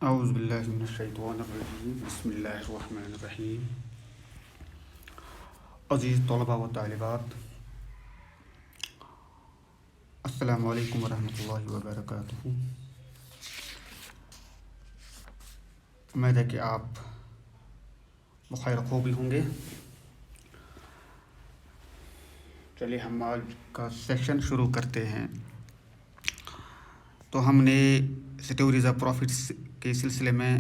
اعوذ باللہ من الشیطان الرجیم بسم اللہ الرحمن الرحیم. عزیز طلباء و طالبات، السلام علیکم ورحمۃ اللہ وبرکاتہ. امید ہے کہ آپ بخیر خوبی ہوں گے. چلیے ہم آج کا سیشن شروع کرتے ہیں. تو ہم نے اسٹوریز آف پروفٹس کے سلسلے میں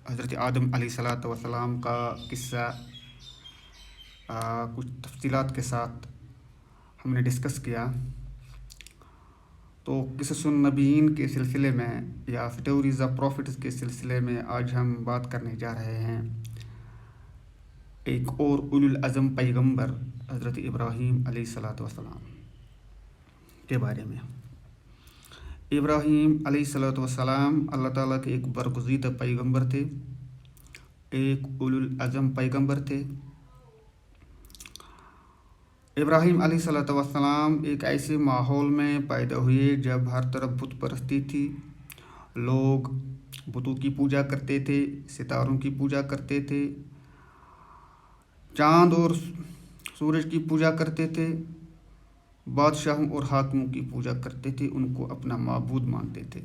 حضرت آدم علیہ الصلاۃ والسلام کا قصہ کچھ تفصیلات کے ساتھ ہم نے ڈسکس کیا. تو قصص النبیین کے سلسلے میں یا اسٹوریز آف پروفٹس کے سلسلے میں آج ہم بات کرنے جا رہے ہیں ایک اور اولو العزم پیغمبر حضرت ابراہیم علیہ الصلاۃ والسلام کے بارے میں. ابراہیم علیہ الصلاۃ والسلام اللہ تعالیٰ کے ایک برگزیدہ پیغمبر تھے، ایک اولو العزم پیغمبر تھے. ابراہیم علیہ الصلاۃ والسلام ایک ایسے ماحول میں پیدا ہوئے جب ہر طرف بت پرستی تھی. لوگ بتوں کی پوجا کرتے تھے، ستاروں کی پوجا کرتے تھے، چاند اور سورج کی پوجا کرتے تھے، بادشاہوں اور حاکموں کی پوجا کرتے تھے، ان کو اپنا معبود مانتے تھے.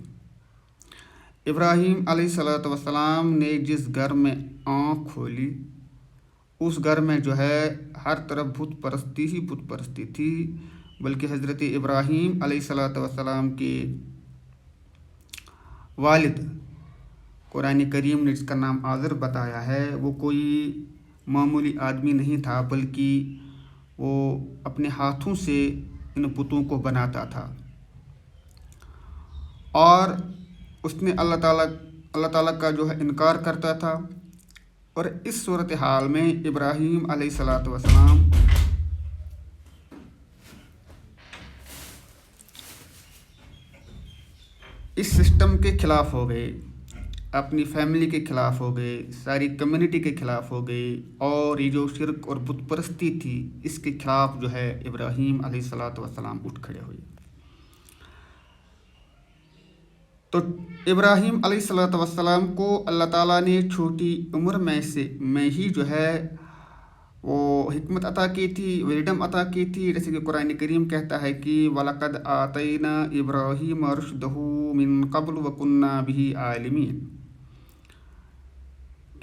ابراہیم علیہ الصلاۃ والسلام نے جس گھر میں آنکھ کھولی اس گھر میں ہر طرف بت پرستی تھی. بلکہ حضرت ابراہیم علیہ الصلاۃ والسلام کے والد، قرآن کریم نے جس کا نام آذر بتایا ہے، وہ کوئی معمولی آدمی نہیں تھا، بلکہ وہ اپنے ہاتھوں سے ان بتوں کو بناتا تھا. اور اس نے اللہ تعالیٰ کا انکار کرتا تھا. اور اس صورتحال میں ابراہیم علیہ الصلاۃ والسلام اس سسٹم کے خلاف ہو گئے، اپنی فیملی کے خلاف ہو گئے، ساری کمیونٹی کے خلاف ہو گئے، اور یہ جو شرک اور بت پرستی تھی اس کے خلاف ابراہیم علیہ الصلاۃ والسلام اٹھ کھڑے ہوئے. تو ابراہیم علیہ الصلاۃ والسلام کو اللہ تعالیٰ نے چھوٹی عمر میں ہی وہ حکمت عطا کی تھی، وِلڈم عطا کی تھی. جیسے کہ قرآن کریم کہتا ہے کہ وَلَقَدْ آتَيْنَا إِبْرَاهِيمَ رُشْدَهُ مِن قَبْلُ وَكُنَّا بِهِ عَالِمِينَ،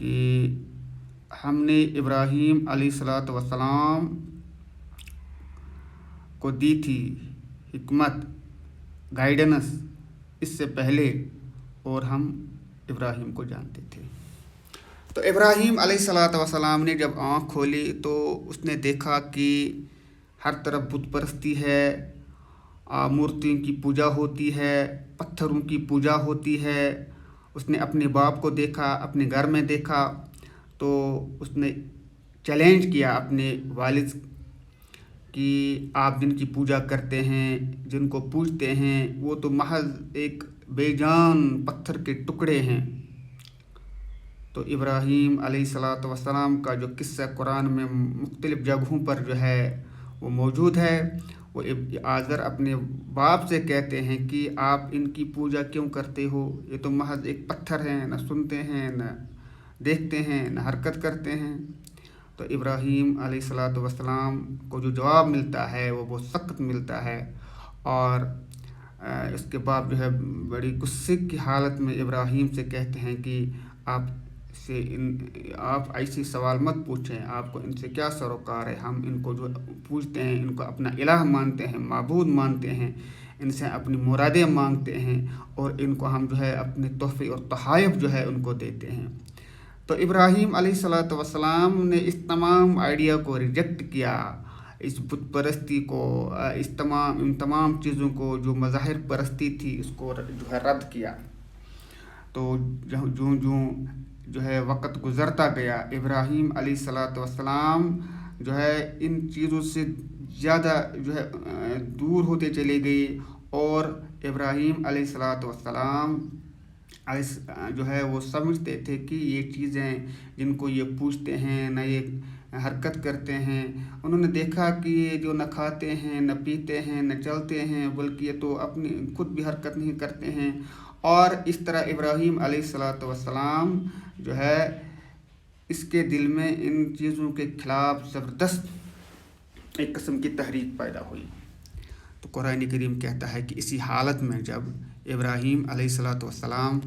کہ ہم نے ابراہیم علیہ الصلاۃ والسلام کو دی تھی حکمت، گائیڈنس اس سے پہلے، اور ہم ابراہیم کو جانتے تھے. تو ابراہیم علیہ الصلاۃ والسلام نے جب آنکھ کھولی تو اس نے دیکھا کہ ہر طرف بت پرستی ہے، مورتیوں کی پوجا ہوتی ہے، پتھروں کی پوجا ہوتی ہے. اس نے اپنے باپ کو دیکھا، اپنے گھر میں دیکھا، تو اس نے چیلنج کیا اپنے والد کہ آپ جن کی پوجا کرتے ہیں، جن کو پوجتے ہیں، وہ تو محض ایک بے جان پتھر کے ٹکڑے ہیں. تو ابراہیم علیہ الصلاۃ والسلام کا جو قصہ قرآن میں مختلف جگہوں پر وہ موجود ہے. وہ آذر اپنے باپ سے کہتے ہیں کہ آپ ان کی پوجا کیوں کرتے ہو، یہ تو محض ایک پتھر ہیں، نہ سنتے ہیں، نہ دیکھتے ہیں، نہ حرکت کرتے ہیں. تو ابراہیم علیہ الصلاۃ والسلام کو جو جواب ملتا ہے وہ بہت سخت ملتا ہے. اور اس کے بعد بڑی غصے کی حالت میں ابراہیم سے کہتے ہیں کہ آپ ایسی سوال مت پوچھیں، آپ کو ان سے کیا سروکار ہے. ہم ان کو پوجتے ہیں، ان کو اپنا الہ مانتے ہیں، معبود مانتے ہیں، ان سے اپنی مرادیں مانگتے ہیں، اور ان کو ہم اپنے تحفے اور تحائف ان کو دیتے ہیں. تو ابراہیم علیہ الصلاۃ والسلام نے اس تمام آئیڈیا کو ریجیکٹ کیا، اس بت پرستی کو، ان تمام چیزوں کو جو مظاہر پرستی تھی اس کو رد کیا. تو وقت گزرتا گیا، ابراہیم علیہ الصلاۃ والسلام ان چیزوں سے زیادہ دور ہوتے چلے گئے. اور ابراہیم علیہ الصلاۃ والسلام وہ سمجھتے تھے کہ یہ چیزیں جن کو یہ پوجتے ہیں، نہ یہ حرکت کرتے ہیں، انہوں نے دیکھا کہ یہ جو نہ کھاتے ہیں نہ پیتے ہیں نہ چلتے ہیں بلکہ یہ تو اپنی خود بھی حرکت نہیں کرتے ہیں، اور اس طرح ابراہیم علیہ السلام جو ہے اس کے دل میں ان چیزوں کے خلاف زبردست ایک قسم کی تحریک پیدا ہوئی۔ تو قرآن کریم کہتا ہے کہ اسی حالت میں جب ابراہیم علیہ السلام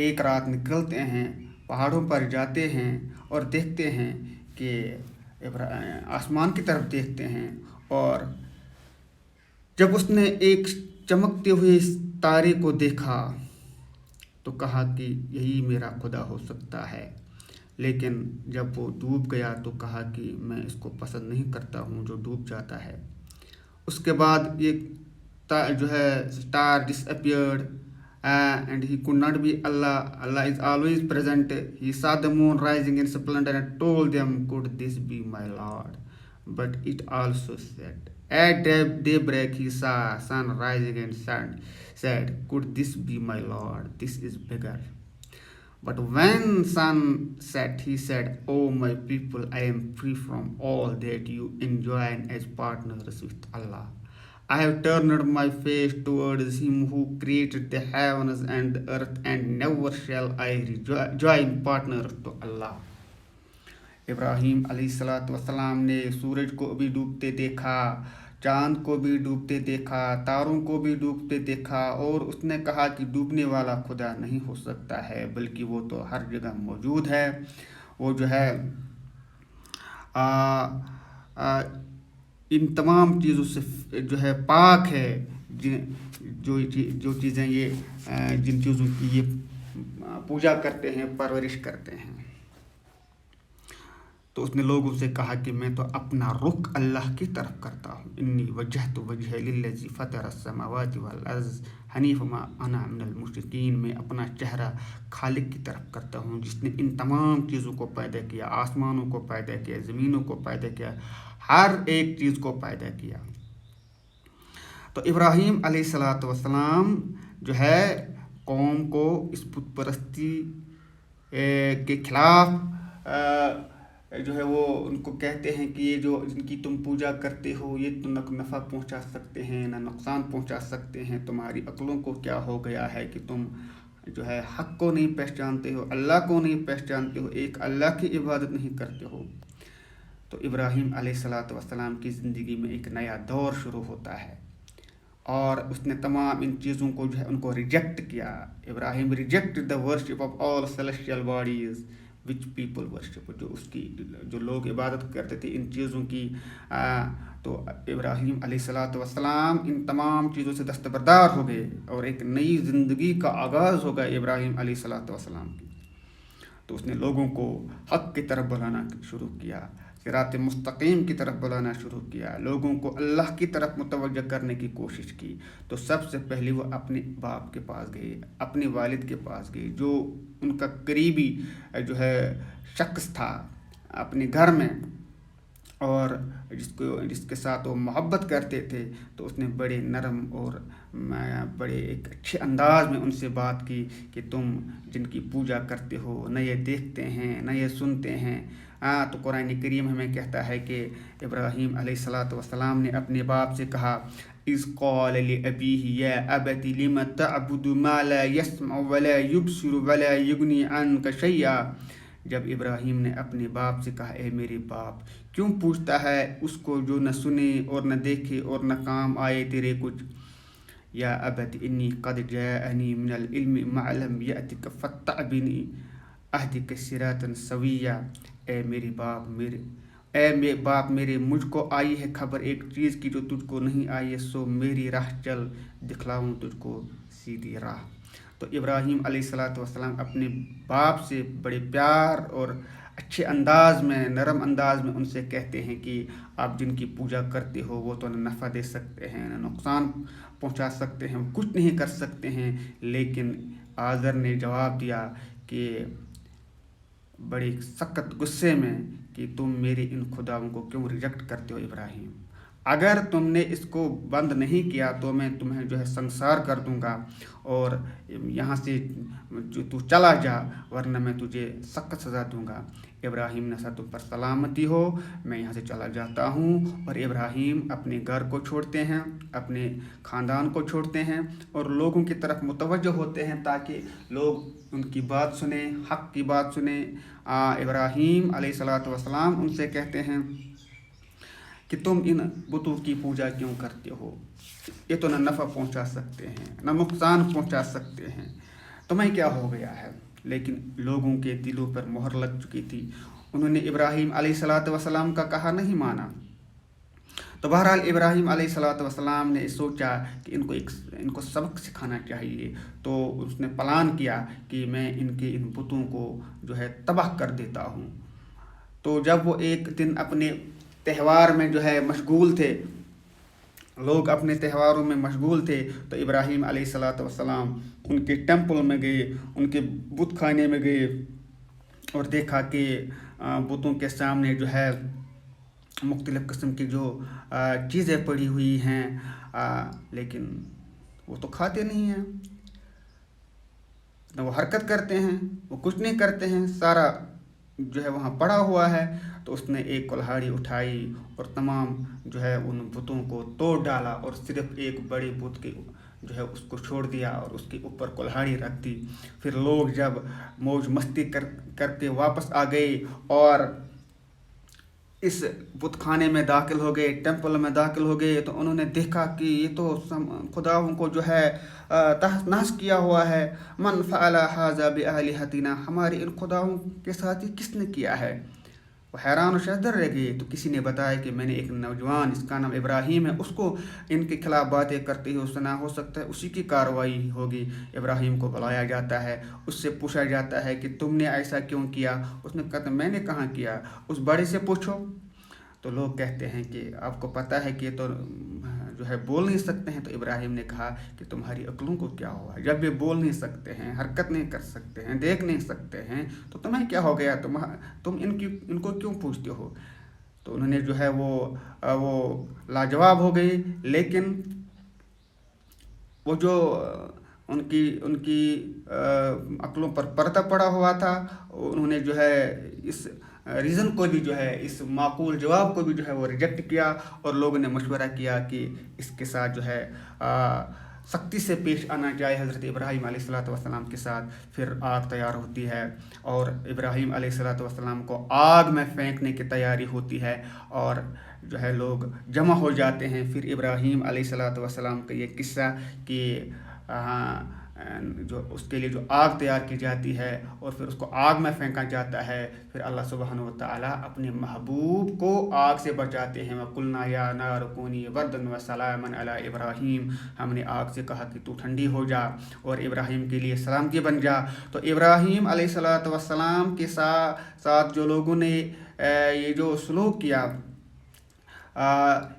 ایک رات نکلتے ہیں، پہاڑوں پر جاتے ہیں اور دیکھتے ہیں کہ آسمان کی طرف دیکھتے ہیں، اور جب اس نے ایک چمکتے ہوئے تارے کو دیکھا تو کہا کہ یہی میرا خدا ہو سکتا ہے، لیکن جب وہ ڈوب گیا تو کہا کہ میں اس کو پسند نہیں کرتا ہوں جو ڈوب جاتا ہے۔ اس کے بعد یہ جو ہے star disappeared and he could not be Allah. Allah is always present. He saw the moon rising in splendor and told them, could this be my Lord? But it also said, at daybreak he saw sun rising and said, could this be my Lord? This is bigger. But when sun set, he said, oh my people, I am free from all that you enjoy as partners with Allah. I have turned my face towards him who created the heavens and the earth, and never shall I join partners to Allah. ابراہیم علیہ السلام نے سورج کو بھی ڈوبتے دیکھا، چاند کو بھی ڈوبتے دیکھا، تاروں کو بھی ڈوبتے دیکھا، اور اس نے کہا کہ ڈوبنے والا خدا نہیں ہو سکتا ہے بلکہ وہ تو ہر جگہ موجود ہے، وہ جو ہے ان تمام چیزوں سے جو ہے پاک ہے، جو چیزیں یہ جن چیزوں کی یہ پوجا کرتے ہیں، پرورش کرتے ہیں۔ تو اس نے لوگوں سے کہا کہ میں تو اپنا رخ اللہ کی طرف کرتا ہوں، انی وجہت وجہ للذی فطر السماوات والارض حنیفا ما انا من المشرکین، میں اپنا چہرہ خالق کی طرف کرتا ہوں جس نے ان تمام چیزوں کو پیدا کیا، آسمانوں کو پیدا کیا، زمینوں کو پیدا کیا، ہر ایک چیز کو پیدا کیا۔ تو ابراہیم علیہ السلام جو ہے قوم کو اس بت پرستی کے خلاف جو ہے وہ ان کو کہتے ہیں کہ یہ جو جن کی تم پوجا کرتے ہو یہ تو نہ نفع پہنچا سکتے ہیں نہ نقصان پہنچا سکتے ہیں، تمہاری عقلوں کو کیا ہو گیا ہے کہ تم جو ہے حق کو نہیں پہچانتے ہو، اللہ کو نہیں پہچانتے ہو، ایک اللہ کی عبادت نہیں کرتے ہو۔ تو ابراہیم علیہ السلام کی زندگی میں ایک نیا دور شروع ہوتا ہے، اور اس نے تمام ان چیزوں کو جو ہے ان کو ریجیکٹ کیا۔ ابراہیم reject the worship of all celestial bodies which people worship, جو لوگ عبادت کرتے تھے ان چیزوں کی، تو ابراہیم علیہ السلام ان تمام چیزوں سے دستبردار ہو گئے، اور ایک نئی زندگی کا آغاز ہو گیا ابراہیم علیہ السلام کی۔ تو اس نے لوگوں کو حق کی طرف بلانا شروع کیا، صراط مستقیم کی طرف بلانا شروع کیا، لوگوں کو اللہ کی طرف متوجہ کرنے کی کوشش کی۔ تو سب سے پہلے وہ اپنے باپ کے پاس گئے، اپنے والد کے پاس گئے، جو ان کا قریبی جو ہے شخص تھا اپنے گھر میں، اور جس کے ساتھ وہ محبت کرتے تھے۔ تو اس نے بڑے نرم اور بڑے ایک اچھے انداز میں ان سے بات کی کہ تم جن کی پوجا کرتے ہو نہ یہ دیکھتے ہیں نہ یہ سنتے ہیں۔ تو قرآن کریم ہمیں کہتا ہے کہ ابراہیم علیہ السلام نے اپنے باپ سے کہا، اذ قال لأبیہ یا ابت لم تعبد ما لا يسمع ولا يبصر ولا يغنی عنک شیئا۔ جب ابراہیم نے اپنے باپ سے کہا، اے میرے باپ، کیوں پوچھتا ہے اس کو جو نہ سنے اور نہ دیکھے اور نہ کام آئے تیرے کچھ؟ یا ابت انی قد جاءنی من العلم ما لم یأتک فاتبعنی اہدک صراطا سویا۔ اے باپ میرے، مجھ کو آئی ہے خبر ایک چیز کی جو تجھ کو نہیں آئی ہے، سو میری راہ چل، دکھلاؤں تجھ کو سیدھی راہ۔ تو ابراہیم علیہ السلام اپنے باپ سے بڑے پیار اور اچھے انداز میں، نرم انداز میں ان سے کہتے ہیں کہ آپ جن کی پوجا کرتے ہو وہ تو نہ نفع دے سکتے ہیں نہ نقصان پہنچا سکتے ہیں، وہ کچھ نہیں کر سکتے ہیں۔ لیکن آزر نے جواب دیا کہ بڑے سخت غصے میں کہ تم میرے ان خداؤں کو کیوں ریجیکٹ کرتے ہو ابراہیم؟ اگر تم نے اس کو بند نہیں کیا تو میں تمہیں جو ہے سنسار کر دوں گا، اور یہاں سے جو تو چلا جا ورنہ میں تجھے سخت سزا دوں گا۔ ابراہیم نے تم پر سلامتی ہو، میں یہاں سے چلا جاتا ہوں۔ اور ابراہیم اپنے گھر کو چھوڑتے ہیں، اپنے خاندان کو چھوڑتے ہیں اور لوگوں کی طرف متوجہ ہوتے ہیں تاکہ لوگ ان کی بات سنیں، حق کی بات سنیں۔ ابراہیم علیہ الصلوۃ والسلام ان سے کہتے ہیں کہ تم ان بتوں کی پوجا کیوں کرتے ہو؟ یہ تو نہ نفع پہنچا سکتے ہیں نہ نقصان پہنچا سکتے ہیں، تمہیں کیا ہو گیا ہے؟ لیکن لوگوں کے دلوں پر مہر لگ چکی تھی، انہوں نے ابراہیم علیہ الصلوۃ والسلام کا کہا نہیں مانا۔ تو بہرحال ابراہیم علیہ الصلوۃ والسلام نے سوچا کہ ان کو سبق سکھانا چاہیے، تو اس نے پلان کیا کہ میں ان بتوں کو جو ہے تباہ کر دیتا ہوں۔ تو جب وہ ایک دن اپنے تہوار میں جو ہے مشغول تھے، لوگ اپنے تہواروں میں مشغول تھے، تو ابراہیم علیہ الصلوۃ والسلام ان کے ٹیمپل میں گئے، ان کے بت خانے میں گئے اور دیکھا کہ بتوں کے سامنے جو ہے مختلف قسم کی جو چیزیں پڑی ہوئی ہیں، لیکن وہ تو کھاتے نہیں ہیں، نہ وہ حرکت کرتے ہیں، وہ کچھ نہیں کرتے ہیں، سارا جو ہے وہاں پڑا ہوا ہے۔ تو اس نے ایک کلہاڑی اٹھائی اور تمام جو ہے ان بتوں کو توڑ ڈالا اور صرف ایک بڑے بت کے جو ہے اس کو چھوڑ دیا اور اس کے اوپر کلہاڑی رکھ دی۔ پھر لوگ جب موج مستی کر کے واپس آ گئے اور اس بت خانے میں داخل ہو گئے، ٹیمپل میں داخل ہو گئے، تو انہوں نے دیکھا کہ یہ تو خداؤں کو جو ہے تہس نہس کیا ہوا ہے۔ من فعل ھذا بآلہتنا، ہمارے ان خداؤں کے ساتھ یہ کس نے کیا ہے؟ وہ حیران و شردر رہ گئے۔ تو کسی نے بتایا کہ میں نے ایک نوجوان، اس کا نام ابراہیم ہے، اس کو ان کے خلاف باتیں کرتے ہوئے سنا، ہو سکتا ہے اسی کی کارروائی ہوگی۔ ابراہیم کو بلایا جاتا ہے، اس سے پوچھا جاتا ہے کہ تم نے ایسا کیوں کیا؟ اس نے کہا میں نے کہاں کیا، اس بڑے سے پوچھو۔ تو لوگ کہتے ہیں کہ آپ کو پتہ ہے کہ یہ تو جو ہے بول نہیں سکتے ہیں۔ تو ابراہیم نے کہا کہ تمہاری عقلوں کو کیا ہوا؟ جب یہ بول نہیں سکتے ہیں، حرکت نہیں کر سکتے ہیں، دیکھ نہیں سکتے ہیں، تو تمہیں کیا ہو گیا؟ تم ان کو کیوں پوچھتے ہو؟ تو انہوں نے جو ہے وہ لاجواب ہو گئی، لیکن وہ جو ان کی عقلوں پر پردہ پڑا ہوا تھا، انہوں نے جو ہے اس ریزن کو بھی جو ہے، اس معقول جواب کو بھی جو ہے وہ ریجیکٹ کیا، اور لوگوں نے مشورہ کیا کہ اس کے ساتھ جو ہے سختی سے پیش آنا چاہیے حضرت ابراہیم علیہ الصلوۃ والسلام کے ساتھ۔ پھر آگ تیار ہوتی ہے اور ابراہیم علیہ الصلوۃ والسلام کو آگ میں پھینکنے کی تیاری ہوتی ہے اور جو ہے لوگ جمع ہو جاتے ہیں۔ پھر ابراہیم علیہ الصلوۃ والسلام کا یہ قصہ کہ جو اس کے لیے جو آگ تیار کی جاتی ہے اور پھر اس کو آگ میں پھینکا جاتا ہے، پھر اللہ سبحانہ وتعالیٰ اپنے محبوب کو آگ سے بچاتے ہیں۔ وَقُلْنَا يَا نَارُ كُونِي بَرْدًا وَسَلَامًا عَلَىٰ إِبْرَاهِيمَ، ہم نے آگ سے کہا کہ تو ٹھنڈی ہو جا اور ابراہیم کے لیے سلامتی بن جا۔ تو ابراہیم علیہ الصلوۃ والسلام کے ساتھ جو لوگوں نے یہ جو سلوک کیا،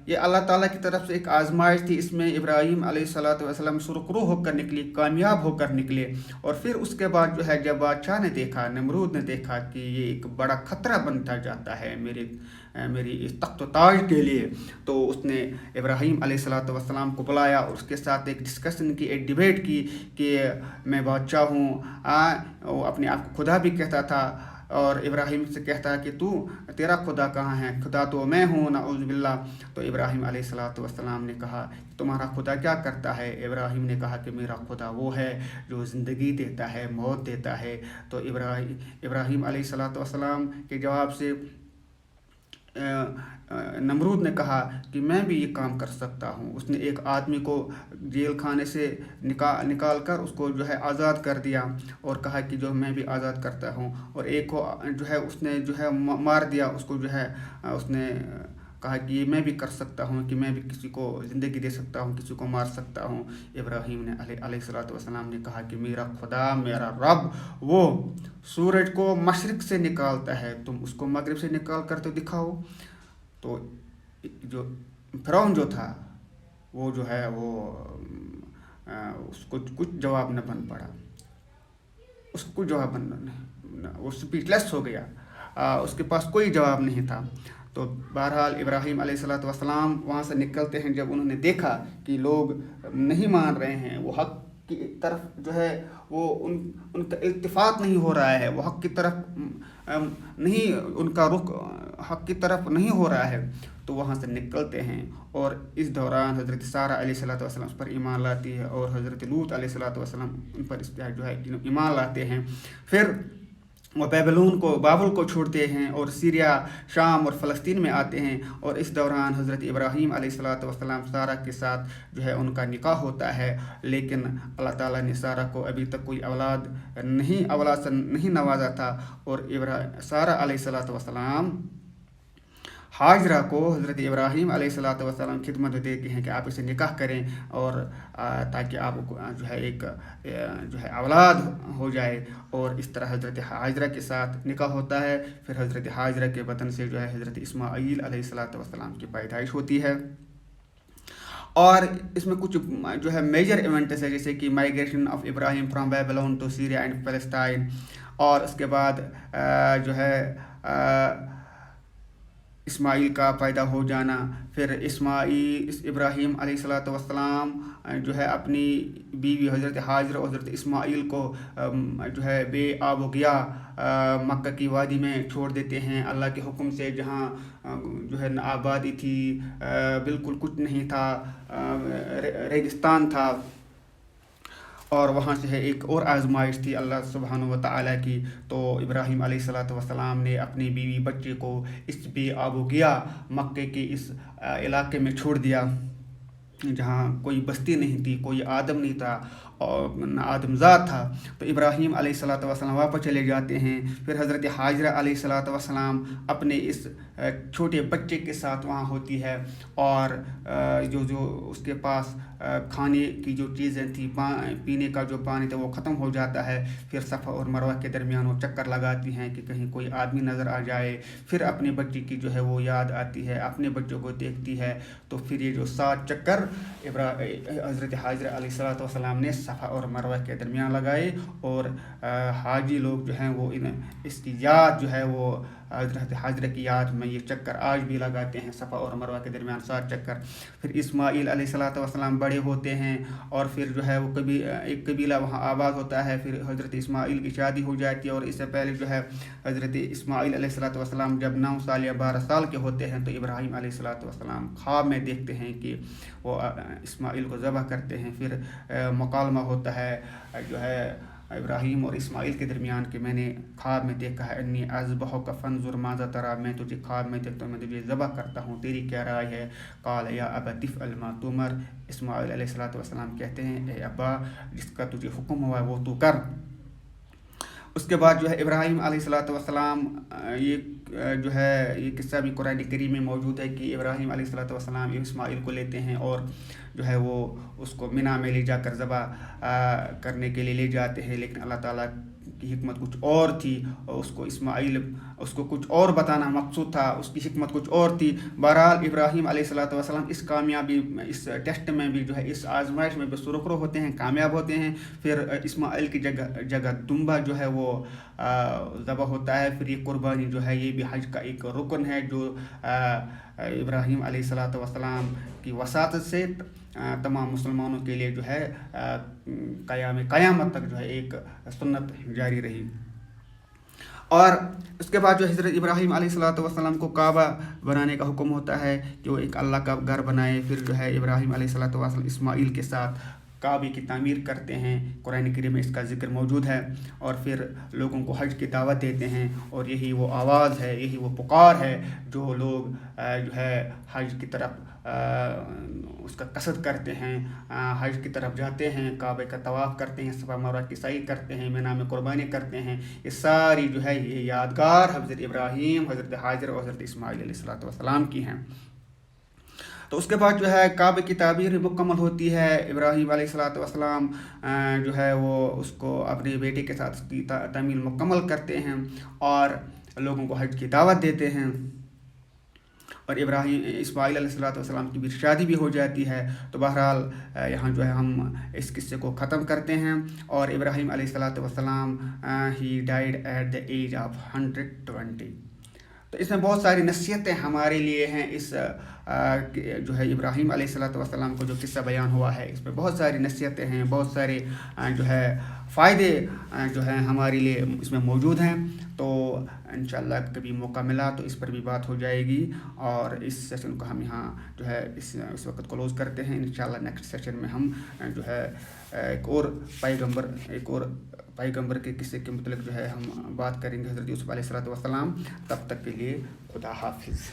یہ اللہ تعالیٰ کی طرف سے ایک آزمائش تھی۔ اس میں ابراہیم علیہ الصلوۃ والسلام سرخرو ہو کر نکلے، کامیاب ہو کر نکلے۔ اور پھر اس کے بعد جو ہے جب بادشاہ نے دیکھا، نمرود نے دیکھا کہ یہ ایک بڑا خطرہ بنتا جاتا ہے میری اس تخت و تاج کے لیے، تو اس نے ابراہیم علیہ الصلوۃ والسلام کو بلایا اور اس کے ساتھ ایک ڈسکشن کی، ایک ڈیبیٹ کی کہ میں بادشاہ ہوں۔ وہ اپنے آپ کو خدا بھی کہتا تھا اور ابراہیم سے کہتا ہے کہ تیرا خدا کہاں ہے؟ خدا تو میں ہوں، نعوذ باللہ۔ تو ابراہیم علیہ الصلوۃ والسلام نے کہا تمہارا خدا کیا کرتا ہے؟ ابراہیم نے کہا کہ میرا خدا وہ ہے جو زندگی دیتا ہے، موت دیتا ہے۔ تو ابراہیم علیہ الصلوۃ والسلام کے جواب سے نمرود نے کہا کہ میں بھی یہ کام کر سکتا ہوں۔ اس نے ایک آدمی کو جیل خانے سے نکال کر اس کو جو ہے آزاد کر دیا اور کہا کہ جو میں بھی آزاد کرتا ہوں، اور ایک کو جو ہے اس نے جو ہے مار دیا، اس کو جو ہے اس نے کہا کہ یہ میں بھی کر سکتا ہوں کہ میں بھی کسی کو زندگی دے سکتا ہوں، کسی کو مار سکتا ہوں۔ ابراہیم نے علیہ الصلوۃ والسلام نے کہا کہ میرا خدا، میرا رب وہ سورج کو مشرق سے نکالتا ہے، تم اس کو مغرب سے نکال کر تو دکھاؤ۔ تو جو فرعون جو تھا وہ جو ہے وہ اس کو کچھ جواب نہ بن پڑا، اس کو جواب وہ اسپیچلیس ہو گیا، اس کے پاس کوئی جواب نہیں تھا۔ تو بہرحال ابراہیم علیہ الصلوۃ والسلام وہاں سے نکلتے ہیں۔ جب انہوں نے دیکھا کہ لوگ نہیں مان رہے ہیں، وہ حق کی طرف جو ہے وہ ان کا التفات نہیں ہو رہا ہے، وہ حق کی طرف نہیں، ان کا رخ حق کی طرف نہیں ہو رہا ہے، تو وہاں سے نکلتے ہیں۔ اور اس دوران حضرت سارہ علیہ الصلوۃ والسلام اس پر ایمان لاتی ہے، اور حضرت لوط علیہ الصلوۃ والسلام ان پر جو ہے ایمان لاتے ہیں۔ پھر وہ بابل کو چھوڑتے ہیں اور سیریا، شام اور فلسطین میں آتے ہیں، اور اس دوران حضرت ابراہیم علیہ الصلوۃ والسلام سارہ کے ساتھ جو ہے ان کا نکاح ہوتا ہے، لیکن اللہ تعالیٰ نے سارہ کو ابھی تک کوئی اولاد سے نہیں نوازا تھا، اور سارہ علیہ الصلوۃ والسلام حاجرہ کو حضرت ابراہیم علیہ الصلوۃ والسلام خدمت دیتے ہیں کہ آپ اسے نکاح کریں، اور تاکہ آپ کو جو ہے ایک جو ہے اولاد ہو جائے، اور اس طرح حضرت حاجرہ کے ساتھ نکاح ہوتا ہے۔ پھر حضرت حاجرہ کے بدن سے جو ہے حضرت اسماعیل علیہ الصلوۃ والسلام کی پیدائش ہوتی ہے۔ اور اس میں کچھ جو ہے میجر ایونٹس ہے، جیسے کہ مائیگریشن آف ابراہیم from Babylon to Syria and Palestine, اور اس کے بعد جو ہے اسماعیل کا پیدا ہو جانا۔ پھر ابراہیم علیہ الصلوۃ والسلام جو ہے اپنی بیوی حضرت حاجرہ اور حضرت اسماعیل کو جو ہے بے آب و گیا مکہ کی وادی میں چھوڑ دیتے ہیں اللہ کے حکم سے، جہاں جو ہے نہ آبادی تھی، بالکل کچھ نہیں تھا، ریگستان تھا، اور وہاں سے ہے ایک اور آزمائش تھی اللہ سبحانہ و تعالیٰ کی۔ تو ابراہیم علیہ الصلوۃ والسلام نے اپنی بیوی بچے کو اس بے آب و گیا مکے کے اس علاقے میں چھوڑ دیا، جہاں کوئی بستی نہیں تھی، کوئی آدم نہیں تھا، اور نہ آدمزاد تھا۔ تو ابراہیم علیہ الصلوۃ والسلام واپس چلے جاتے ہیں۔ پھر حضرت حاجرہ علیہ الصلوۃ والسلام اپنے اس چھوٹے بچے کے ساتھ وہاں ہوتی ہے، اور جو اس کے پاس کھانے کی جو چیزیں تھیں، پینے کا جو پانی تھا وہ ختم ہو جاتا ہے۔ پھر صفا اور مروہ کے درمیان وہ چکر لگاتی ہیں کہ کہیں کوئی آدمی نظر آ جائے۔ پھر اپنے بچے کی جو ہے وہ یاد آتی ہے، اپنے بچوں کو دیکھتی ہے، تو پھر یہ جو 7 چکر حضرت حاجرہ علیہ الصلوۃ والسلام نے صفا اور مروہ کے درمیان لگائے، اور حاجی لوگ جو ہیں وہ اس کی یاد جو ہے وہ حضرت حاجرہ کی یاد میں یہ چکر آج بھی لگاتے ہیں، صفا اور مروہ کے درمیان 7 چکر۔ پھر اسماعیل علیہ الصلوۃ والسلام بڑے ہوتے ہیں، اور پھر جو ہے وہ ایک قبیلہ وہاں آباد ہوتا ہے۔ پھر حضرت اسماعیل کی شادی ہو جاتی ہے، اور اس سے پہلے جو ہے حضرت اسماعیل علیہ الصلوۃ والسلام جب 9 سال یا 12 سال کے ہوتے ہیں، تو ابراہیم علیہ الصلوۃ والسلام خواب میں دیکھتے ہیں کہ وہ اسماعیل کو ذبح کرتے ہیں۔ پھر مکالمہ ہوتا ہے جو ہے ابراہیم اور اسماعیل کے درمیان کہ میں نے خواب میں دیکھا ہے، انی اذبحک فانظر ماذا تری، میں تجھے خواب میں دیکھتا ہوں، میں تجھے ذبح کرتا ہوں، تیری کیا رائے ہے؟ قال یا ابت افعل ما تؤمر، اسماعیل علیہ الصلوۃ والسلام کہتے ہیں اے ابا، جس کا تجھے حکم ہوا ہے وہ تو کر۔ اس کے بعد جو ہے ابراہیم علیہ الصلوۃ والسلام، یہ جو ہے یہ قصہ بھی قرآن کریم میں موجود ہے کہ ابراہیم علیہ الصلوۃ والسلام اسماعیل کو لیتے ہیں، اور جو ہے وہ اس کو مینا میں لے جا کر ذبح کرنے کے لیے لے جاتے ہیں، لیکن اللہ تعالیٰ کی حکمت کچھ اور تھی، اور اس کو کچھ اور بتانا مقصود تھا، اس کی حکمت کچھ اور تھی۔ بہرحال ابراہیم علیہ الصلوۃ والسلام اس ٹیسٹ میں بھی جو ہے اس آزمائش میں بھی سرخرو ہوتے ہیں، کامیاب ہوتے ہیں۔ پھر اسماعیل کی جگہ دمبا جو ہے وہ ذبح ہوتا ہے۔ پھر یہ قربانی جو ہے یہ بھی حج کا ایک رکن ہے، جو ابراہیم علیہ الصلوۃ والسلام کی وساطت سے تمام مسلمانوں کے لیے جو ہے قیامت تک جو ہے ایک سنت جاری رہی۔ اور اس کے بعد جو حضرت ابراہیم علیہ الصلوۃ والسلام کو کعبہ بنانے کا حکم ہوتا ہے کہ وہ ایک اللہ کا گھر بنائے۔ پھر جو ہے ابراہیم علیہ الصلوۃ والسلام اسماعیل کے ساتھ کعبے کی تعمیر کرتے ہیں، قرآن کریم میں اس کا ذکر موجود ہے، اور پھر لوگوں کو حج کی دعوت دیتے ہیں، اور یہی وہ آواز ہے، یہی وہ پکار ہے جو لوگ جو ہے حج کی طرف اس کا قصد کرتے ہیں، حج کی طرف جاتے ہیں، کعبے کا طواف کرتے ہیں، صفا مروہ کی سعی کرتے ہیں، مینا میں قربانی کرتے ہیں۔ یہ ساری جو ہے یہ یادگار حضرت ابراہیم، حضرت حاجر اور حضرت اسماعیل علیہ الصلوۃ والسلام کی ہیں۔ تو اس کے بعد جو ہے کعبے کی تعمیر مکمل ہوتی ہے۔ ابراہیم علیہ الصلوۃ والسلام جو ہے وہ اس کو اپنے بیٹے کے ساتھ اس کی تعمیر مکمل کرتے ہیں، اور لوگوں کو حج کی دعوت دیتے ہیں، اور اسماعیل علیہ الصلوۃ والسلام کی بھی شادی بھی ہو جاتی ہے۔ تو بہرحال یہاں جو ہے ہم اس قصے کو ختم کرتے ہیں، اور ابراہیم علیہ الصلوۃ والسلام he died at the age of 120۔ تو اس میں بہت ساری نصیحتیں ہمارے لیے ہیں. اس جو ہے ابراہیم علیہ الصلوۃ والسلام کو جو قصہ بیان ہوا ہے اس میں بہت ساری نصیحتیں ہیں, بہت سارے جو ہے فائدے جو ہیں ہمارے لیے اس میں موجود ہیں. تو انشاءاللہ کبھی موقع ملا تو اس پر بھی بات ہو جائے گی, اور اس سیشن کو ہم یہاں جو ہے اس وقت کلوز کرتے ہیں. انشاءاللہ نیکسٹ سیشن میں ہم جو ہے ایک اور پیغمبر کے قصے کے متعلق جو ہے ہم بات کریں گے, حضرت یوسف علیہ الصلوۃ والسلام. تب تک کے لیے خدا حافظ.